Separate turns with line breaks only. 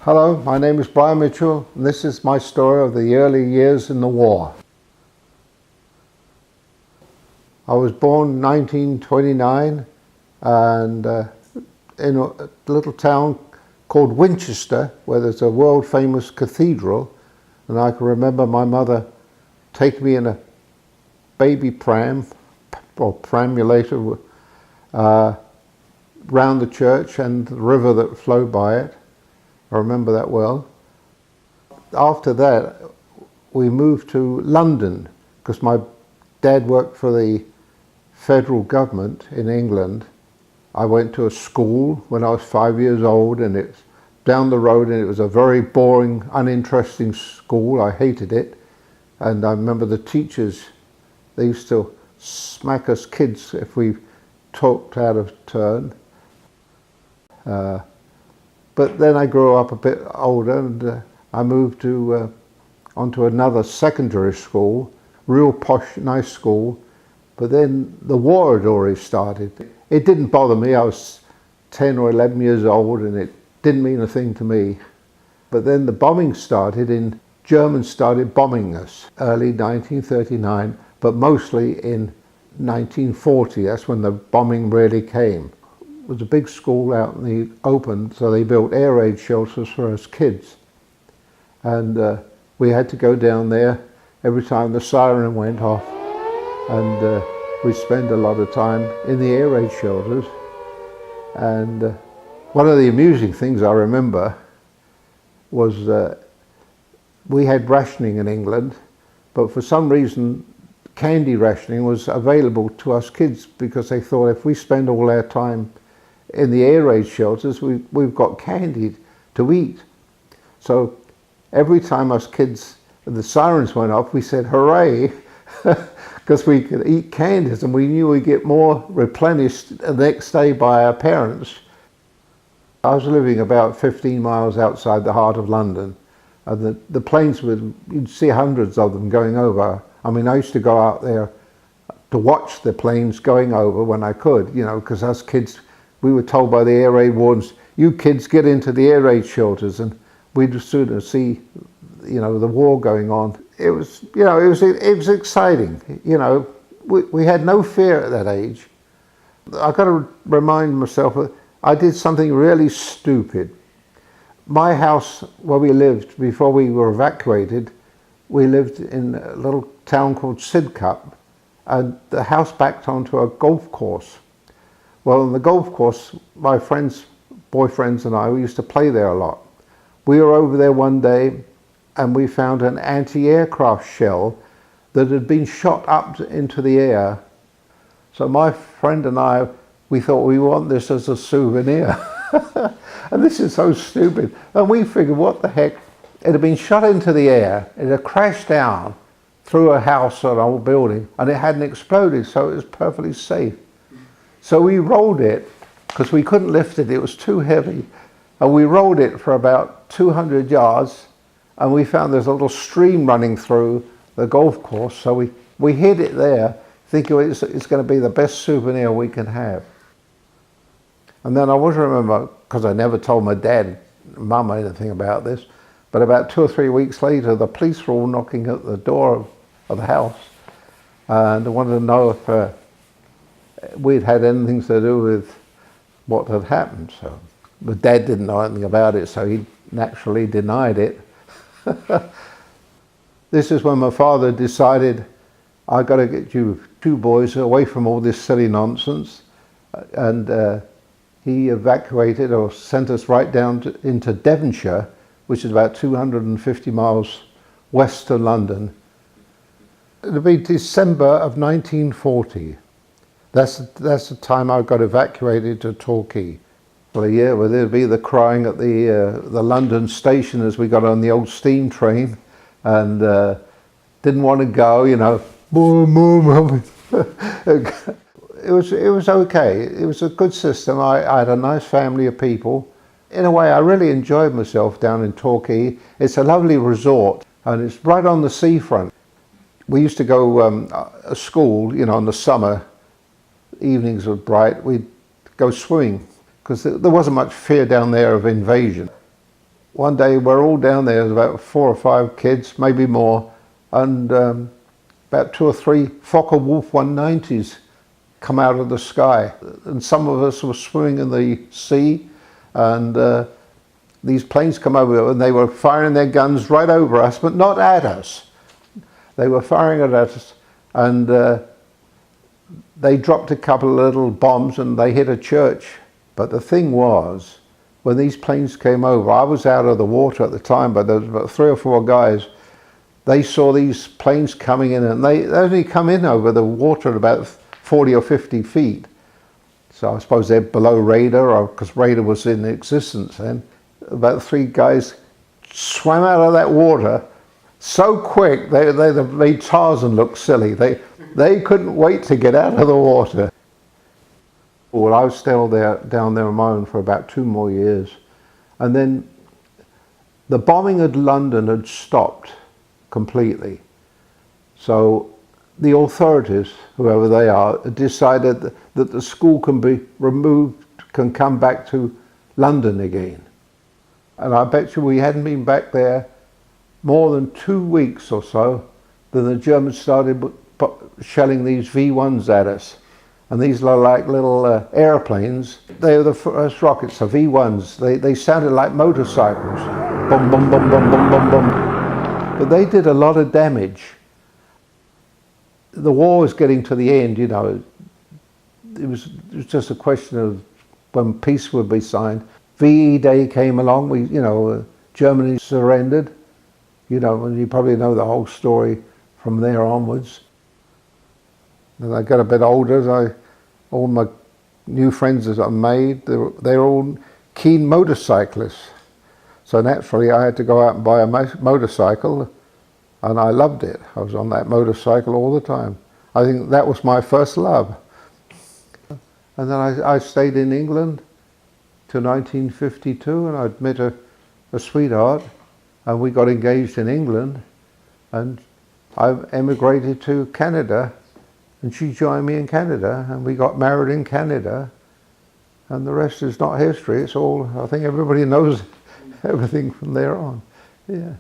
Hello, my name is Brian Mitchell, and this is my story of the early years in the war. I was born in 1929 and in a little town called Winchester, where there's a world famous cathedral, and I can remember my mother taking me in a baby pram, or pramulator, round the church and the river that flowed by it. I remember that well. After that, we moved to London because my dad worked for the federal government in England. I went to a school when I was 5 years old, and it's down the road, and it was a very boring, uninteresting school. I hated it. And I remember the teachers, they used to smack us kids if we talked out of turn. But then I grew up a bit older, and I moved to onto another secondary school, real posh, nice school. But then the war had already started. It didn't bother me. I was 10 or 11 years old, and it didn't mean a thing to me. But then the bombing started, and Germans started bombing us early 1939, but mostly in 1940. That's when the bombing really came. It was a big school out in the open, so they built air raid shelters for us kids. And we had to go down there every time the siren went off, and we'd spend a lot of time in the air raid shelters. And one of the amusing things I remember was we had rationing in England, but for some reason candy rationing was available to us kids, because they thought if we spend all our time in the air raid shelters, we've got candy to eat. So every time us kids, the sirens went off, we said hooray, because we could eat candies, and we knew we'd get more replenished the next day by our parents. I was living about 15 miles outside the heart of London, and the planes you'd see hundreds of them going over. I mean, I used to go out there to watch the planes going over when I could, you know, because us kids, we were told by the air raid wardens, you kids get into the air raid shelters, and we'd sort of see, you know, the war going on. It was, you know, it was exciting. You know, we had no fear at that age. I've got to remind myself that I did something really stupid. My house where we lived before we were evacuated, we lived in a little town called Sidcup, and the house backed onto a golf course. Well, on the golf course, my friends, boyfriends and I, we used to play there a lot. We were over there one day, and we found an anti-aircraft shell that had been shot up into the air. So my friend and I, we thought, we want this as a souvenir. And this is so stupid. And we figured, what the heck? It had been shot into the air. It had crashed down through a house or an old building, and it hadn't exploded, so it was perfectly safe. So we rolled it, because we couldn't lift it, it was too heavy. And we rolled it for about 200 yards, and we found there's a little stream running through the golf course, so we hid it there, thinking it's going to be the best souvenir we can have. And then I always remember, because I never told my dad, mum, anything about this, but about 2 or 3 weeks later, the police were all knocking at the door of the house, and they wanted to know if we'd had anything to do with what had happened. So, but Dad didn't know anything about it, so he naturally denied it. This is when my father decided, I've got to get you two boys away from all this silly nonsense, and he evacuated, or sent us right down into Devonshire, which is about 250 miles west of London. It'll be December of 1940. That's the time I got evacuated to Torquay. Well, yeah, well, there'd be the crying at the London station as we got on the old steam train, and didn't want to go, you know. It was okay. It was a good system. I had a nice family of people. In a way, I really enjoyed myself down in Torquay. It's a lovely resort, and it's right on the seafront. We used to go to school, you know, in the summer. Evenings were bright. We'd go swimming, because there wasn't much fear down there of invasion. one day we're all down there, there's about 4 or 5 kids, maybe more, and about 2 or 3 Focke-Wulf 190s come out of the sky. And some of us were swimming in the sea, and these planes come over, and they were firing their guns right over us, but not at us. They were firing at us, and they dropped a couple of little bombs and they hit a church. But the thing was, when these planes came over, I was out of the water at the time, but there was about 3 or 4 guys. They saw these planes coming in, and they only come in over the water at about 40 or 50 feet. So I suppose they're below radar, or because radar was in existence then. About 3 guys swam out of that water so quick, they made Tarzan look silly. They couldn't wait to get out of the water. Well, I was still down there on my own for about 2 more years. And then the bombing of London had stopped completely. So the authorities, whoever they are, decided that the school can be removed, can come back to London again. And I bet you we hadn't been back there more than 2 weeks or so, then the Germans started shelling these V1s at us. And these are like little airplanes. They were the first rockets, the V1s. They sounded like motorcycles. Boom, boom, boom, boom, boom, boom, boom. But they did a lot of damage. The war was getting to the end, you know. It was just a question of when peace would be signed. VE Day came along, Germany surrendered. You know, and you probably know the whole story from there onwards. As I got a bit older, all my new friends that I made, they're all keen motorcyclists. So naturally I had to go out and buy a motorcycle, and I loved it. I was on that motorcycle all the time. I think that was my first love. And then I stayed in England till 1952, and I'd met a sweetheart, and we got engaged in England, and I emigrated to Canada, and she joined me in Canada, and we got married in Canada, and the rest is not history. It's all, I think everybody knows everything from there on. Yeah.